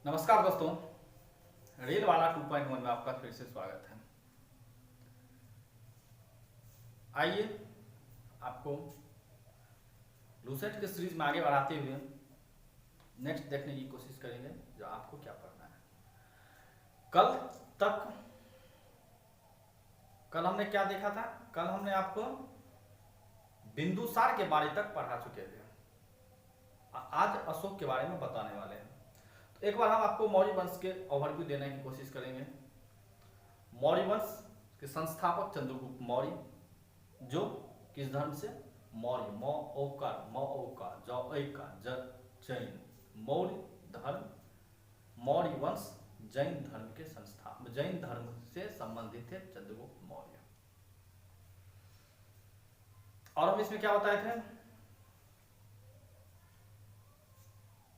नमस्कार दोस्तों, रेल वाला 2.1 में आपका फिर से स्वागत है। आइए आपको लूसेंट के सीरीज में आगे बढ़ाते हुए नेक्स्ट देखने की कोशिश करेंगे जो आपको क्या पढ़ना है। कल हमने क्या देखा था? कल हमने आपको बिंदुसार के बारे तक पढ़ा चुके थे। आज अशोक के बारे में बताने वाले हैं। तो एक बार हम आपको मौर्य वंश के ओवरव्यू देने की कोशिश करेंगे। मौर्य वंश के संस्थापक चंद्रगुप्त मौर्य, जो किस धर्म से? मौर्य, जैन, मौर्य धर्म, मौर्य वंश जैन धर्म के जैन धर्म से संबंधित थे चंद्रगुप्त मौर्य। और हम इसमें क्या बताए थे?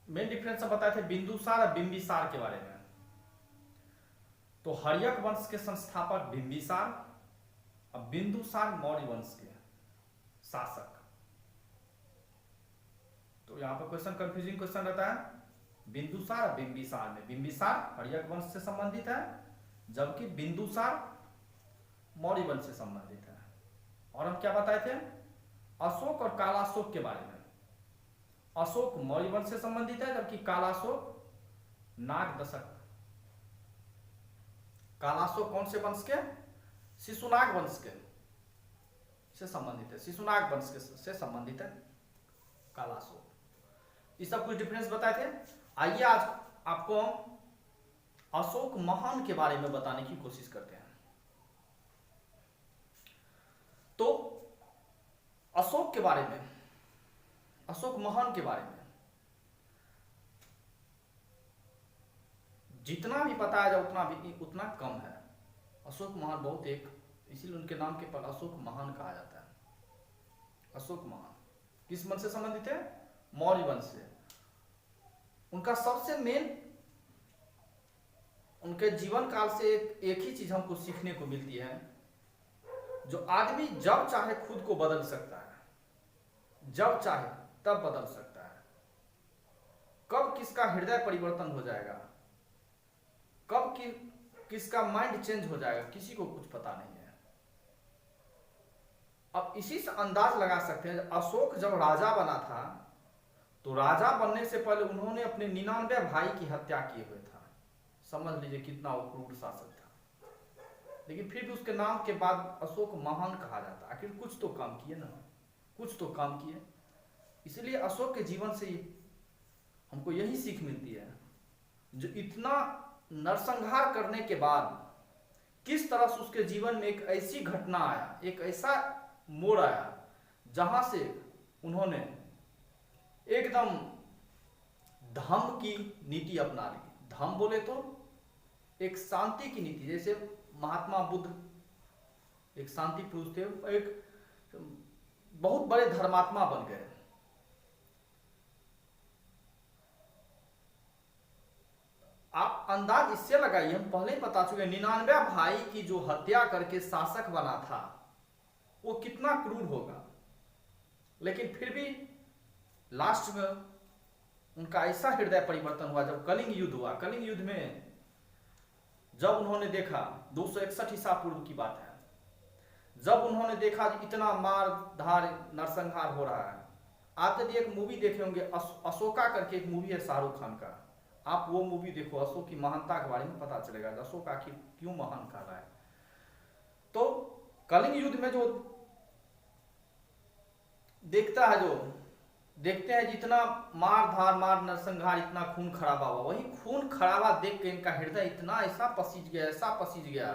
मेन डिफरेंस हम बताए थे बिंदुसार और बिंबिसार के बारे में। तो हर्यक वंश के संस्थापक बिंबिसार और बिंदुसार मौर्य वंश के शासक। तो यहां पर क्वेश्चन कंफ्यूजिंग क्वेश्चन रहता है बिंदुसार और बिंबिसार में। बिंबिसार हर्यक वंश से संबंधित है, जबकि बिंदुसार मौर्य वंश से संबंधित है। और हम क्या बताए थे? अशोक और कालाशोक के बारे में। अशोक मौर्य वंश से संबंधित है, जबकि कालाशोक नाग दशक। कालाशोक कौन से वंश के? शिशुनाग वंश के से संबंधित है। शिशुनाग वंश के से संबंधित है कालाशोक। ये सब कुछ डिफरेंस बताए थे। आइए आज आपको अशोक महान के बारे में बताने की कोशिश करते हैं। तो अशोक के बारे में, अशोक महान के बारे में जितना भी बताया जाए उतना कम है। अशोक महान बहुत एक, इसीलिए उनके नाम के पर अशोक महान कहा जाता है। अशोक महान किस वंश से संबंधित है? मौर्य वंश से। उनका सबसे मेन, उनके जीवन काल से एक ही चीज हमको सीखने को मिलती है, जो आदमी जब चाहे खुद को बदल सकता है, जब चाहे तब बदल सकता है। कब किसका हृदय परिवर्तन हो जाएगा, कब किसका माइंड चेंज हो जाएगा, किसी को कुछ पता नहीं है। अब इसी से अंदाज लगा सकते हैं, अशोक जब राजा बना था तो राजा बनने से पहले उन्होंने अपने 99 भाई की हत्या किए हुए था। समझ लीजिए कितना वो क्रूर शासक था, लेकिन फिर भी उसके नाम के बाद अशोक महान कहा जाता। आखिर कुछ तो काम किए ना, कुछ तो काम किए। इसलिए अशोक के जीवन से हमको यही सीख मिलती है, जो इतना नरसंहार करने के बाद किस तरह से उसके जीवन में एक ऐसी घटना आया, एक ऐसा मोड़ आया, जहां से उन्होंने एकदम धम्म की नीति अपना ली। धम्म बोले तो एक शांति की नीति। जैसे महात्मा बुद्ध एक शांति पुरुष थे, एक बहुत बड़े धर्मात्मा बन गए। आप अंदाज इससे लगाइए, हम पहले ही बता चुके, 99 भाई की जो हत्या करके शासक बना था वो कितना क्रूर होगा। लेकिन फिर भी लास्ट में उनका ऐसा हृदय परिवर्तन हुआ जब कलिंग युद्ध हुआ। कलिंग युद्ध में जब उन्होंने देखा, 261 ईसा पूर्व की बात है, जब उन्होंने देखा इतना मार धार नरसंहार हो रहा है। आप यदि एक मूवी देखे होंगे, अशोका करके एक मूवी है शाहरुख खान का, आप वो मूवी देखो, अशोक की महानता के बारे में पता चलेगा अशोक आखिर क्यों महान कहा रहा है। तो कलिंग युद्ध में जो देखते हैं जितना मार धार, मार नरसंहार, इतना खून खराबा हुआ, वही खून खराबा देख के इनका हृदय इतना ऐसा पसीज गया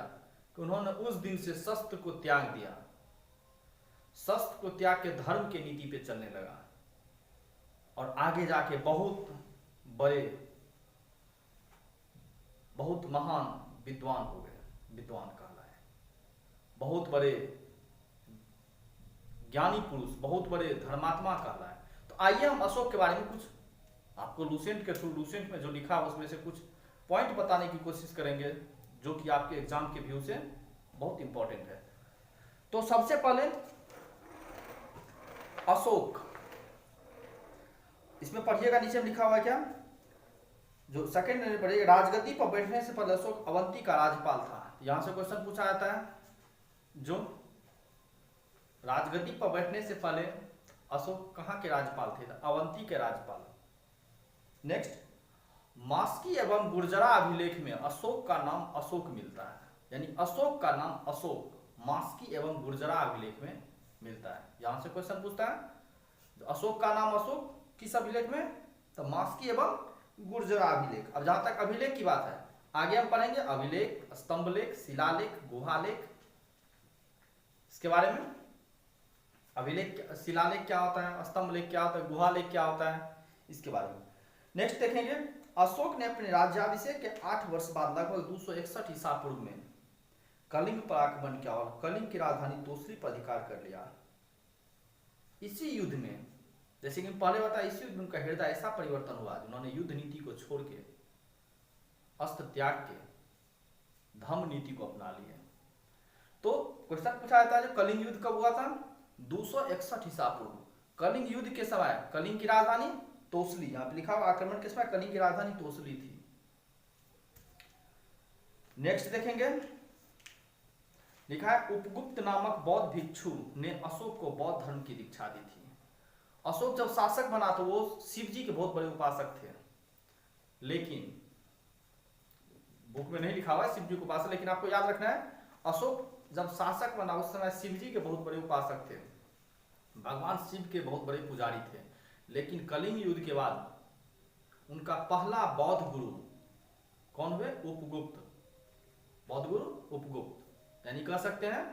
कि उन्होंने उस दिन से शस्त्र को त्याग दिया। शस्त्र को त्याग के धर्म के नीति पे चलने लगा और आगे जाके बहुत बड़े, बहुत महान विद्वान हो गए, विद्वान कहलाए, बहुत बड़े ज्ञानी पुरुष, बहुत बड़े धर्मात्मा कहलाए। तो आइए हम अशोक के बारे में कुछ आपको लूसेंट के थ्रू, लूसेंट में जो लिखा है उसमें से कुछ पॉइंट बताने की कोशिश करेंगे, जो कि आपके एग्जाम के व्यू से बहुत इंपॉर्टेंट है। तो सबसे पहले अशोक, इसमें पढ़िएगा, नीचे में लिखा हुआ है क्या? जो सेकंड नंबर पर राजगद्दी पर बैठने से पहले अशोक अवंती का राज्यपाल था। यहां से क्वेश्चन पूछा जाता है, जो राजगद्दी पर बैठने से पहले अशोक कहाँ के राज्यपाल थे? अवंती के राज्यपाल। नेक्स्ट, मास्की एवं गुर्जरा अभिलेख में अशोक का नाम अशोक मिलता है, यानी अशोक का नाम अशोक मास्की एवं गुर्जरा अभिलेख में मिलता है। यहां से क्वेश्चन पूछता है अशोक का नाम अशोक किस अभिलेख में? तो मास्की एवं गुर्जरा अभिलेख। अब जहां तक अभिलेख की बात है, आगे हम पढ़ेंगे अभिलेख, स्तंभलेख, शिलालेख, गुहालेख, इसके बारे में। अभिलेख, शिलालेख क्या होता है, स्तंभलेख क्या होता है, गुहालेख क्या होता है, इसके बारे में। नेक्स्ट देखेंगे, अशोक ने अपने राज्याभिषेक के 8 वर्ष बाद लगभग 261 ईसा पूर्व में कलिंग पर आक्रमण किया और कलिंग की राजधानी तोसली पर अधिकार कर लिया। इसी युद्ध में, जैसे कि पहले बताया, इसी युद्ध में उनका हृदय ऐसा परिवर्तन हुआ जिन्होंने युद्ध नीति को छोड़ के, अस्त्र त्याग के धम्म नीति को अपना लिया। तो क्वेश्चन पूछा जाता है जो कलिंग युद्ध कब हुआ था? 261 ईसा पूर्व। कलिंग युद्ध के समय कलिंग की राजधानी तोसली, यहां पर लिखा हुआ आक्रमण के समय कलिंग की राजधानी तोसली थी। नेक्स्ट देखेंगे, लिखा है उपगुप्त नामक बौद्ध भिक्षु ने अशोक को बौद्ध धर्म की दीक्षा दी थी। अशोक जब शासक बना तो वो शिव जी के बहुत बड़े उपासक थे, लेकिन बुक में नहीं लिखा हुआ है शिव जी को उपासक, लेकिन आपको याद रखना है अशोक जब शासक बना उस समय शिव जी के बहुत बड़े उपासक थे, भगवान शिव के बहुत बड़े पुजारी थे। लेकिन कलिंग युद्ध के बाद उनका पहला बौद्ध गुरु कौन हुए? उपगुप्त। बौद्ध गुरु उपगुप्त, यानी कह सकते हैं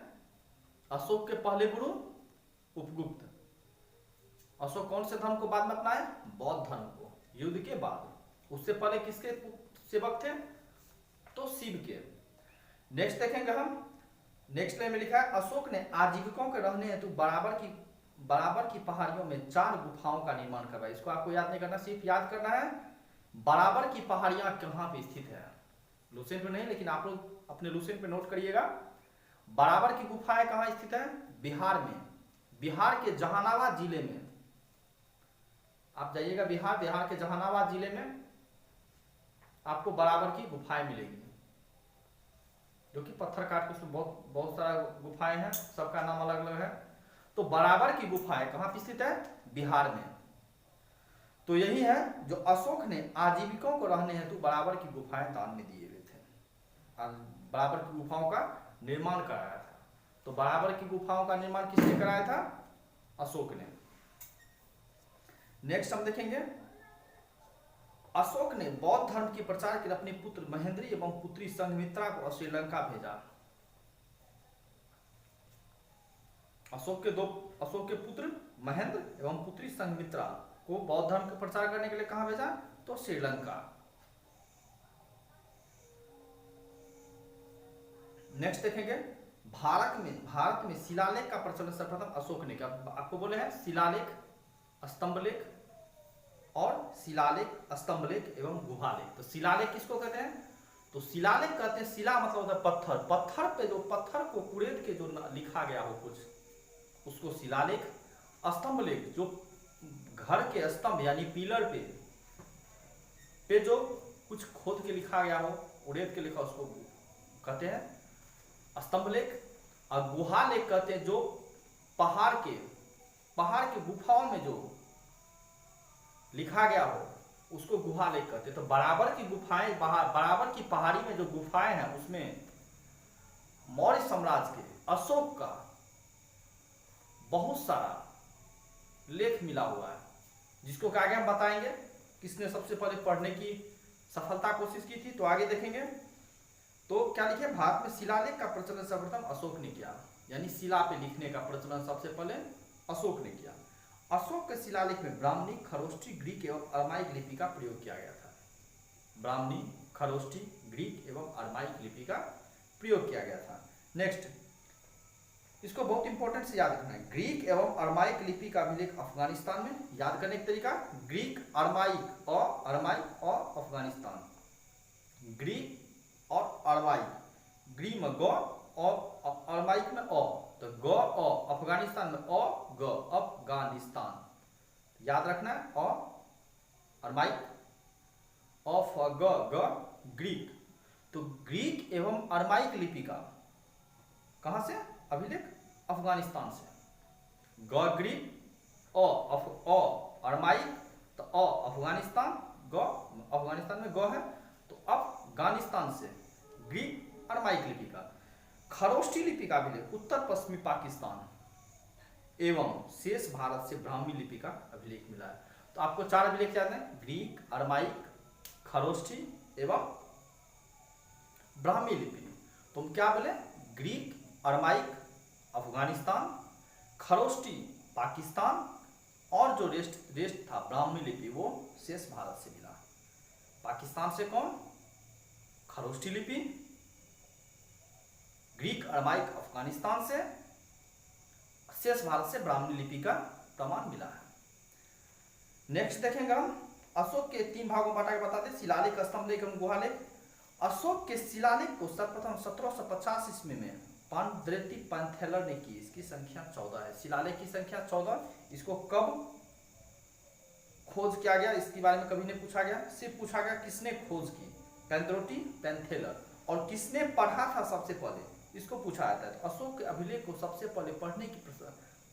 अशोक के पहले गुरु उपगुप्त। अशोक कौन से धर्म को बाद में अपनाए? बौद्ध धर्म को, युद्ध के बाद। उससे पहले किसके सेवक थे? तो शिव के। नेक्स्ट देखेंगे हम, नेक्स्ट लाइन में लिखा है अशोक ने आजीविकों के रहने हेतु बराबर की पहाड़ियों में 4 गुफाओं का निर्माण करवाया। इसको आपको याद नहीं करना, सिर्फ याद करना है बराबर की पहाड़ियां कहां पे स्थित है। लुसेंट पे नहीं, लेकिन आप लोग अपने लुसेंट पे नोट करिएगा। बराबर की गुफाएं कहां स्थित है? बिहार में, बिहार के जहानाबाद जिले में। आप जाइएगा बिहार के जहानाबाद जिले में आपको बराबर की गुफाएं मिलेगी, जो कि पत्थर काट के उसमें बहुत सारा गुफाएं हैं, सबका नाम अलग अलग है। तो बराबर की गुफाएं कहां पर स्थित है? बिहार में। तो यही है जो अशोक ने आजीविकों को रहने हेतु बराबर की गुफाएं दान में दिए हुए थे, बराबर की गुफाओं का निर्माण कराया था। तो बराबर की गुफाओं का निर्माण किसने कराया था? अशोक ने। नेक्स्ट हम देखेंगे, अशोक ने बौद्ध धर्म के प्रचार के लिए अपने पुत्र महेंद्री एवं पुत्री संघमित्रा को श्रीलंका भेजा। अशोक के पुत्र महेंद्र एवं पुत्री संघमित्रा को बौद्ध धर्म का प्रचार करने के लिए कहां भेजा? तो श्रीलंका। नेक्स्ट देखेंगे, भारत में शिलालेख का प्रचलन सर्वप्रथम अशोक ने किया। आपको बोले हैं शिलालेख, स्तंभलेख और शिलालेख, स्तंभलेख एवं गुहालेख। तो शिलालेख किसको कहते हैं? तो शिलालेख कहते हैं, शिला मतलब होता है पत्थर, पत्थर पे जो पत्थर को कुरेद के जो लिखा गया हो कुछ, उसको शिलालेख। स्तंभलेख जो घर के स्तंभ यानी पिलर पे जो कुछ खोद के लिखा गया हो, उड़ेद के लिखा, उसको कहते हैं स्तंभलेख। और गुहालेख कहते हैं जो पहाड़ के गुफाओं में जो लिखा गया हो, उसको गुहालेख कहते हैं। तो बराबर की गुफाएं, बराबर की पहाड़ी में जो गुफाएं हैं, उसमें मौर्य साम्राज्य के अशोक का बहुत सारा लेख मिला हुआ है, जिसको आगे हम बताएंगे किसने सबसे पहले पढ़ने की सफलता कोशिश की थी। तो आगे देखेंगे, तो क्या लिखे? भारत में शिलालेख का प्रचलन सर्वप्रथम अशोक ने किया, यानी शिला पे लिखने का प्रचलन सबसे पहले अशोक ने किया। अशोक के शिलालेख में ब्राह्मणी, खरोष्ठी, ग्रीक एवं अरमाइक लिपि का प्रयोग किया गया था। ब्राह्मणी, खरोष्ठी, ग्रीक एवं अरमाइक लिपि का प्रयोग किया गया था। नेक्स्ट, इसको बहुत इंपॉर्टेंट से याद रखना है, ग्रीक एवं अरमाइक लिपि का अभिलेख अफगानिस्तान में। याद करने का तरीका, ग्रीक, अरमाइक और अफगानिस्तान। ग्रीक और अरमाइक, ग्री में ग और अरमाइक में अ, तो ग अ, अफगानिस्तान में अ ग, अफगानिस्तान। याद रखना है, अ अरमाइक, अ ग्रीक। तो ग्रीक एवं अरमाइक लिपि का कहां से अभिलेख? अफगानिस्तान से। ग्रीक, अरमाइक, तो अफगानिस्तान, अफगानिस्तान में है, तो अफगानिस्तान से ग्रीक अरमाइक लिपि का। खरोष्ठी लिपि का अभिलेख उत्तर पश्चिमी पाकिस्तान एवं शेष भारत से ब्राह्मी लिपि का अभिलेख मिला है। तो आपको 4 अभिलेख याद है, ग्रीक, अरमाइक, खरोष्ठी एवं ब्राह्मी लिपि। तुम क्या बोले? ग्रीक, अरमाइक अफगानिस्तान, खरोष्ठी पाकिस्तान, और जो रेस्ट था ब्राह्मी लिपि वो शेष भारत से मिला। पाकिस्तान से कौन? खरोष्ठी लिपि, ग्रीक अरमाइक अफगानिस्तान से, शेष भारत से ब्राह्मी लिपि का प्रमाण मिला है। नेक्स्ट देखेंगे हम अशोक के 3 भागों में बांटा के बताते, शिलालेख, स्तंभलेख एवं गुहालेख। अशोक के शिलालेख को सर्वप्रथम 1750 ईस्वी में पांड्रेती पैंथेलर ने की। इसकी संख्या 14 है। शिलालेख की संख्या 14। इसको कब खोज किया गया इसके बारे में कभी नहीं पूछा गया, सिर्फ पूछा गया किसने खोज की, पैंथेरोटी पैंथेलर, और किसने पढ़ा था सबसे पहले, इसको पूछा जाता है। तो अशोक के अभिलेख को सबसे पहले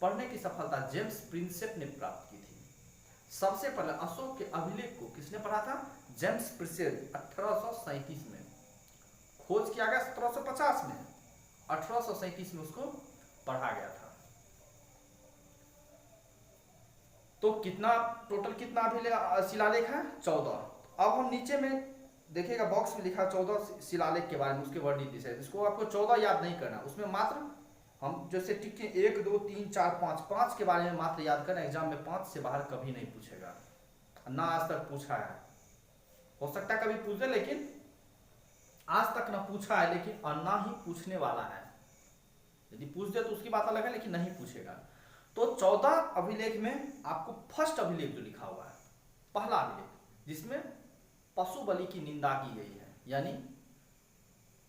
पढ़ने की सफलता जेम्स प्रिंसेप ने प्राप्त की थी। सबसे पहले अशोक के अभिलेख को किसने पढ़ा था? James Prinsep. 1837 में खोज किया गया, 1750 में, 1837 में उसको पढ़ा गया था। तो कितना टोटल कितना अभिलेख शिलालेख है? 14। अब हम नीचे में देखिएगा बॉक्स में लिखा 14 शिलालेख के बारे में, उसके वर्णित है। इसको आपको 14 याद नहीं करना, उसमें मात्र हम जैसे टिके 1 2 3 4 5 के बारे में मात्र याद करना। एग्जाम में 5 से बाहर कभी नहीं पूछेगा, ना आज तक पूछा है। हो सकता है कभी पूछ दे, लेकिन आज तक ना पूछा है, लेकिन और ना ही पूछने वाला है। यदि पूछ दे तो उसकी बात अलग है, लेकिन नहीं पूछेगा। तो 14 अभिलेख में आपको फर्स्ट अभिलेख जो लिखा हुआ है, पहला अभिलेख, जिसमें पशु बलि की निंदा की गई है, यानी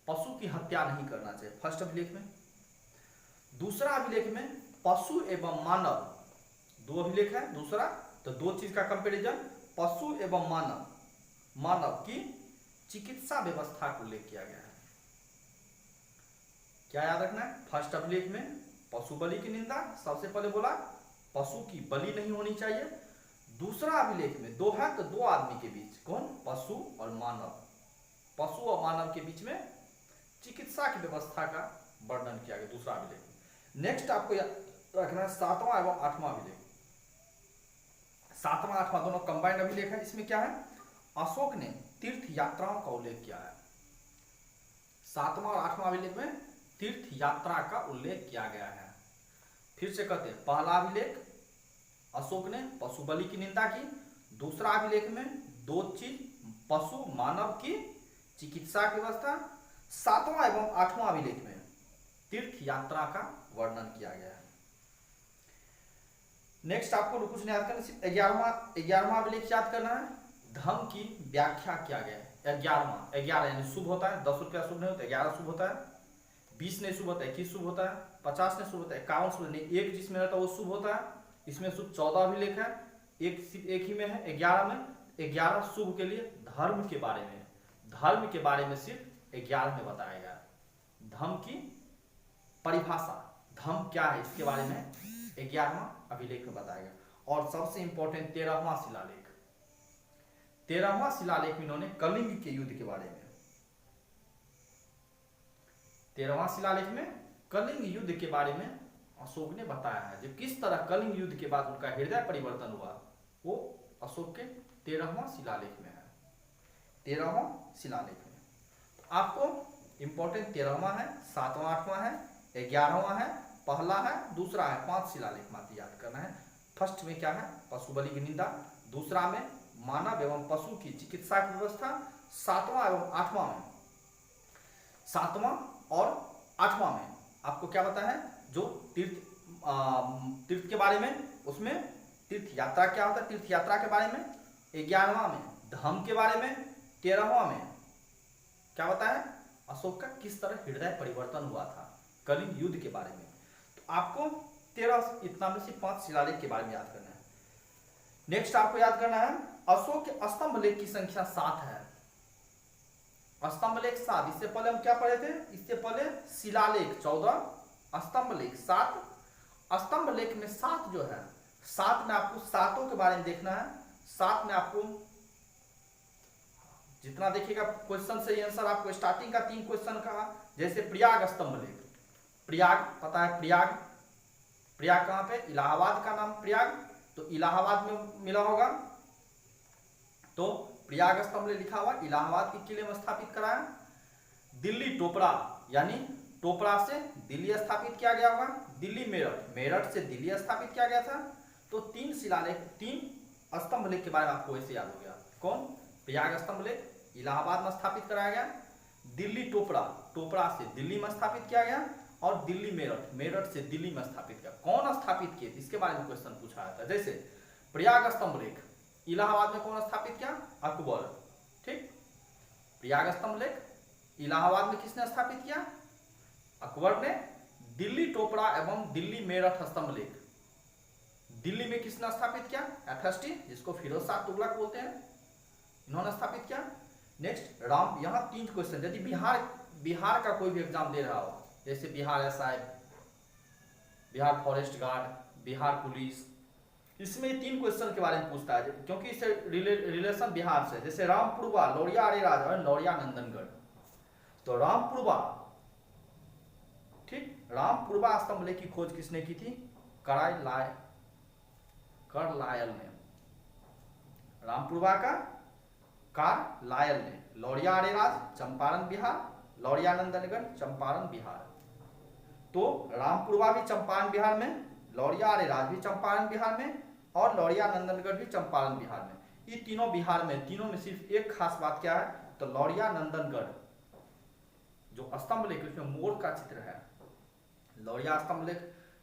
पशु की हत्या नहीं करना चाहिए, फर्स्ट अभिलेख में। दूसरा अभिलेख में पशु एवं मानव, 2 अभिलेख है। दूसरा तो 2 चीज का कंपैरिजन, पशु एवं मानव की चिकित्सा व्यवस्था को उल्लेख किया गया है। क्या याद रखना है? फर्स्ट अभिलेख में पशु बलि की निंदा, सबसे पहले बोला पशु की बलि नहीं होनी चाहिए। दूसरा अभिलेख में 2 है, तो 2 आदमी के बीच, कौन? पशु और मानव, पशु और मानव के बीच में चिकित्सा की व्यवस्था का वर्णन किया गया दूसरा अभिलेख में। नेक्स्ट आपको रखना है 7वां एवं 8वां अभिलेख। 7वां 8वां दोनों कंबाइंड अभिलेख है। इसमें क्या है? अशोक ने तीर्थ यात्राओं का उल्लेख किया है। 7वां और 8वां अभिलेख में तीर्थ यात्रा का उल्लेख किया गया है। फिर से कहते हैं, पहला अभिलेख अशोक ने पशु बलि की निंदा की। दूसरा अभिलेख में 2 चीज, पशु मानव की चिकित्सा की व्यवस्था। 7वां एवं 8वां अभिलेख में तीर्थ यात्रा का वर्णन किया गया है। नेक्स्ट आपको कुछ नहीं याद करना, 11वां अभिलेख याद करना है। धर्म की व्याख्या किया गया है। 11 यानी शुभ होता है, 10 रुपया शुभ नहीं होता, 11 शुभ होता है। 20 नहीं शुभ होता है, 21 शुभ होता है। 50 नहीं शुभ होता है, 51 शुभ नहीं, 1 जिसमें रहता है वो शुभ होता है। इसमें शुभ 14 अभिलेख है, एक ही में है 11 में। 11 शुभ के लिए धर्म के बारे में सिर्फ 11 में बताया गया। धर्म की परिभाषा, धर्म क्या है, इसके बारे में 11वां अभिलेख में बताया गया। और सबसे इंपॉर्टेंट 13वां शिलालेख। 13वां शिलालेख में इन्होंने कलिंग के युद्ध के बारे में, 13वां शिलालेख में कलिंग युद्ध के बारे में अशोक ने बताया है। जो किस तरह कलिंग युद्ध के बाद उनका हृदय परिवर्तन हुआ, वो अशोक के 13वां शिलालेख में है। 13वां शिलालेख में तो आपको इंपॉर्टेंट 13वां है, 7वां 8वां है, 11वां है, पहला है, दूसरा है, 5 शिलालेख मात्र याद करना है। फर्स्ट में क्या है? पशु बलि की निंदा। दूसरा में मानव एवं पशु की चिकित्सा की व्यवस्था। 7वां एवं 8वां में, 7वां और 8वां में आपको क्या बताया है? जो तीर्थ के बारे में, उसमें तीर्थ यात्रा क्या होता है, तीर्थ यात्रा के बारे में। 11वां में धर्म के बारे में। 13वां में क्या बताया? अशोक का किस तरह हृदय परिवर्तन हुआ था, कलिंग युद्ध के बारे में। तो आपको 13 इतना में से 5 शिलालेख के बारे में याद करना है। नेक्स्ट आपको याद करना है, अशोक के स्तंभ लेख की संख्या 7 है। स्तंभ लेख 7, इससे पहले हम क्या पढ़े थे, इससे पहले शिलालेख 14, स्तंभ लेख 7। स्तंभ लेख में 7 जो है, 7 में आपको सातों के बारे में देखना है। 7 में आपको जितना देखिएगा क्वेश्चन से आंसर आपको स्टार्टिंग का 3 क्वेश्चन का, जैसे प्रयाग स्तंभ लेख, प्रयाग पता है, प्रयाग, प्रयाग कहां पे, इलाहाबाद का नाम प्रयाग, तो इलाहाबाद में मिला होगा, तो प्रयाग स्तंभ लेख लिखा हुआ, इलाहाबाद के किले में स्थापित कराया। दिल्ली टोपरा, यानी टोपरा से दिल्ली स्थापित किया गया होगा। दिल्ली मेरठ, मेरठ से दिल्ली स्थापित किया गया था। तो 3 शिलालेख, 3 स्तंभ लेख के बारे में आपको ऐसे याद हो गया। कौन, प्रयाग स्तंभ लेख इलाहाबाद में स्थापित कराया गया, दिल्ली टोपरा, टोपरा से दिल्ली में स्थापित किया गया, और दिल्ली मेरठ, मेरठ से दिल्ली में स्थापित किया। कौन स्थापित किए इसके बारे में क्वेश्चन पूछा जाता है। जैसे प्रयाग स्तंभ लेख इलाहाबाद में कौन स्थापित किया, अकबर, ठीक। प्रयाग स्तंभ लेख इलाहाबाद में किसने स्थापित किया, अकबर ने। दिल्ली टोपरा एवं दिल्ली मेरठ स्तंभ लेख दिल्ली में किसने स्थापित किया, एफएसटी, जिसको फिरोज शाह तुगलक बोलते हैं, इन्होंने स्थापित किया। नेक्स्ट राम, यहाँ 3 क्वेश्चन, यदि बिहार का कोई भी एग्जाम दे रहा हो, जैसे Bihar SI, Bihar forest guard, Bihar police, इसमें 3 क्वेश्चन के बारे में पूछता है, क्योंकि इससे रिलेशन बिहार से। जैसे रामपुरवा, लौरिया अरेराज और लौरिया नंदनगढ़, तो रामपुरवा, ठीक, रामपुरवा स्तंभ लेख की खोज किसने की थी, कार्लायल ने। रामपुरवा का कार्लायल ने। लौरिया अरेराज चंपारण बिहार, लौरिया नंदनगढ़ चंपारण बिहार। तो रामपुरवा भी चंपारण बिहार में, लौरिया अरेराज भी चंपारण बिहार में, और लौरिया नंदनगढ़ भी चंपारण बिहार में। ये तीनों बिहार में, तीनों में सिर्फ एक खास बात क्या है, तो लौरिया नंदनगढ़ जो स्तंभ लेख उसमें मोर का चित्र है। लौरिया स्तंभ लेख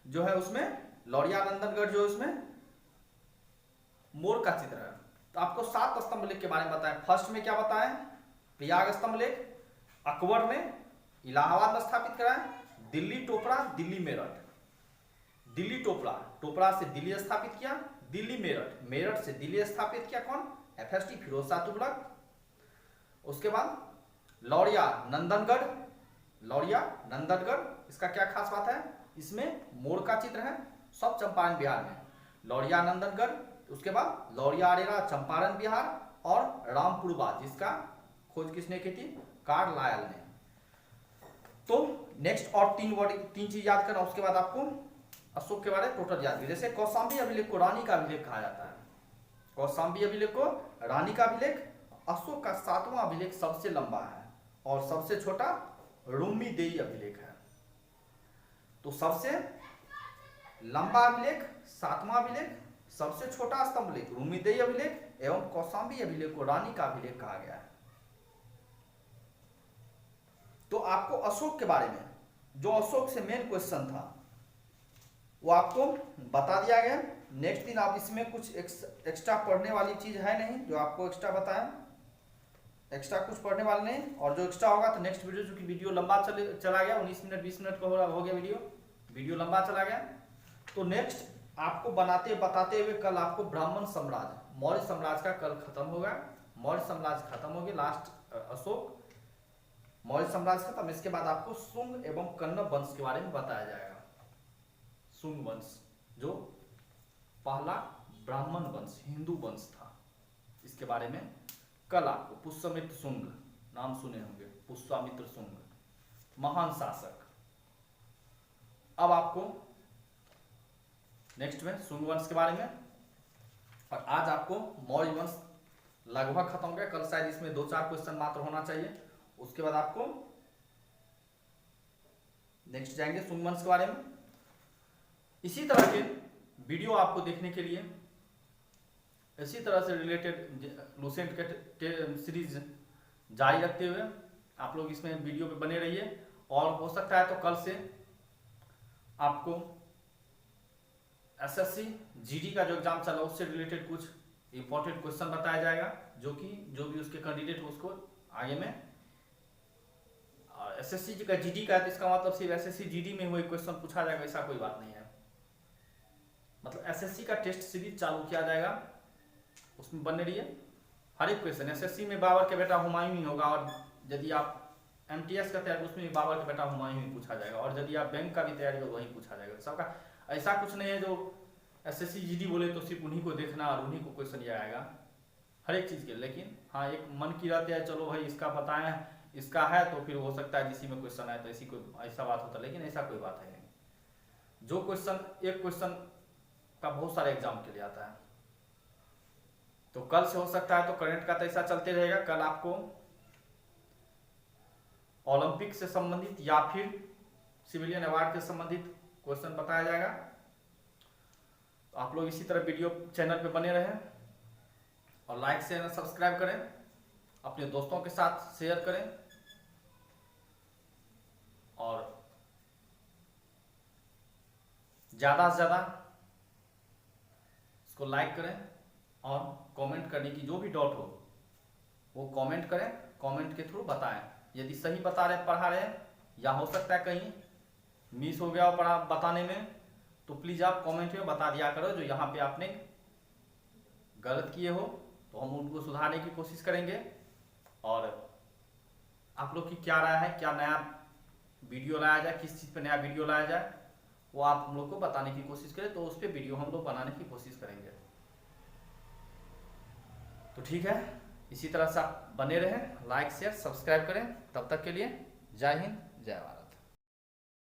जो है उसमें, लौरिया नंदनगढ़ जो है उसमें मोर का चित्र है। तो आपको 7 स्तंभ लेख के बारे में बताएं। फर्स्ट में क्या बताएं, प्रयाग स्तंभ लेख अकबर ने इलाहाबाद में स्थापित कराया। दिल्ली टोपरा, दिल्ली मेरठ, दिल्ली टोपरा, टोपरा से दिल्ली स्थापित किया। दिल्ली मेरठ, मेरठ से दिल्ली स्थापित किया कौन, एफएसटी, फिरोज शाह तुगलक। उसके बाद लौरिया नंदनगढ़, लौरिया नंदनगढ़, इसका क्या खास बात है, इसमें मोर का चित्र है, सब चंपारण बिहार में। लौरिया नंदनगढ़, उसके बाद लौरिया अरेरा चंपारण बिहार, और रामपुरवा जिसका खोज किसने की थी, कार्लायल ने। तो नेक्स्ट और 3 चीज याद करना, उसके बाद आपको अशोक के बारे में टोटल याद। जैसे कौशाम्बी अभिलेख को रानी का अभिलेख कहा जाता है, कौशाम्बी अभिलेख को रानी का अभिलेख। अशोक का 7वां अभिलेख सबसे लंबा है, और सबसे छोटा रुम्मीदेई अभिलेख है। तो सबसे लंबा अभिलेख 7वां अभिलेख, सबसे छोटा स्तंभ लेख रुम्मीदेई अभिलेख, एवं कौशाम्बी अभिलेख को रानी का अभिलेख कहा गया है। तो आपको अशोक के बारे में, जो अशोक से मेन क्वेश्चन था, वो आपको बता दिया गया। नेक्स्ट दिन आप इसमें कुछ एक्स्ट्रा पढ़ने वाली चीज है नहीं जो आपको एक्स्ट्रा बताएं, एक्स्ट्रा कुछ पढ़ने वाले नहीं। और जो एक्स्ट्रा होगा तो नेक्स्ट वीडियो, चूंकि वीडियो लंबा चला गया, 19 मिनट 20 मिनट का हो गया वीडियो लंबा चला गया। तो नेक्स्ट आपको बताते हुए कल आपको ब्राह्मण साम्राज्य, मौर्य साम्राज्य का कल खत्म होगा। मौर्य साम्राज्य खत्म हो गया, लास्ट अशोक, मौर्य साम्राज्य खत्म। इसके बाद आपको शुंग एवं कण्व वंश के बारे में बताया जाएगा। शुंग वंश जो पहला ब्राह्मण वंश, हिंदू वंश था, इसके बारे में कल आपको। पुष्यमित्र शुंग नाम सुने होंगे, पुष्यमित्र शुंग महान शासक। अब आपको नेक्स्ट में शुंग वंश के बारे में, और आज आपको मौर्य वंश लगभग खत्म हो गया। कल शायद इसमें 2-4 क्वेश्चन मात्र होना चाहिए। उसके बाद आपको नेक्स्ट जाएंगे शुंग वंश के बारे में। इसी तरह के वीडियो आपको देखने के लिए, इसी तरह से रिलेटेड लूसेंट के सीरीज जारी रखते हुए आप लोग इसमें वीडियो पे बने रहिए। और हो सकता है तो कल से आपको एसएससी जीडी का जो एग्जाम चला उससे रिलेटेड कुछ इंपॉर्टेंट क्वेश्चन बताया जाएगा, जो भी उसके कैंडिडेट हो उसको आगे में। एसएससी का जीडी का है तो इसका मतलब सिर्फ एसएससी जीडी में हुए क्वेश्चन पूछा जाएगा, ऐसा कोई बात नहीं है। मतलब एसएससी का टेस्ट सीरीज चालू किया जाएगा, उसमें बने रहिए। हर एक क्वेश्चन एसएससी में बाबर के बेटा हुमायूं ही होगा, और यदि आप MTS का तैयारी उसमें भी बाबर का बेटा हुमायूं ही पूछा जाएगा, और यदि आप बैंक का भी तैयारी हो वही पूछा जाएगा सबका। ऐसा कुछ नहीं है जो SSC GD बोले तो सिर्फ उन्हीं को देखना और उन्हीं को क्वेश्चन ये आएगा हर एक चीज़ के। लेकिन हाँ एक मन की रहती है, चलो भाई इसका बताएं, इसका है तो फिर हो सकता है जिसी में क्वेश्चन आए तो ऐसी कोई ऐसा बात होता है, लेकिन ऐसा कोई बात है नहीं। जो क्वेश्चन एक क्वेश्चन का बहुत सारे एग्जाम के लिए आता है। तो कल से हो सकता है तो करंट का तो ऐसा चलते रहेगा, कल आपको ओलंपिक से संबंधित या फिर सिविलियन अवार्ड से संबंधित क्वेश्चन बताया जाएगा। तो आप लोग इसी तरह वीडियो चैनल पे बने रहें और लाइक शेयर सब्सक्राइब करें, अपने दोस्तों के साथ शेयर करें और ज़्यादा से ज़्यादा इसको लाइक करें और कमेंट करने की जो भी डाउट हो वो कमेंट करें, कमेंट के थ्रू बताएं। यदि सही बता रहे पढ़ा रहे या हो सकता है कहीं मिस हो गया हो पढ़ा बताने में, तो प्लीज़ आप कमेंट में बता दिया करो जो यहाँ पे आपने गलत किए हो, तो हम उनको सुधारने की कोशिश करेंगे। और आप लोग की क्या राय है, क्या नया वीडियो लाया जाए, किस चीज़ पे नया वीडियो लाया जाए, वो आप हम लोग को बताने की कोशिश करें, तो उस पर वीडियो हम लोग बनाने की कोशिश करेंगे। तो ठीक है, इसी तरह से आप बने रहें, लाइक शेयर सब्सक्राइब करें। तब तक के लिए जय हिंद जय भारत।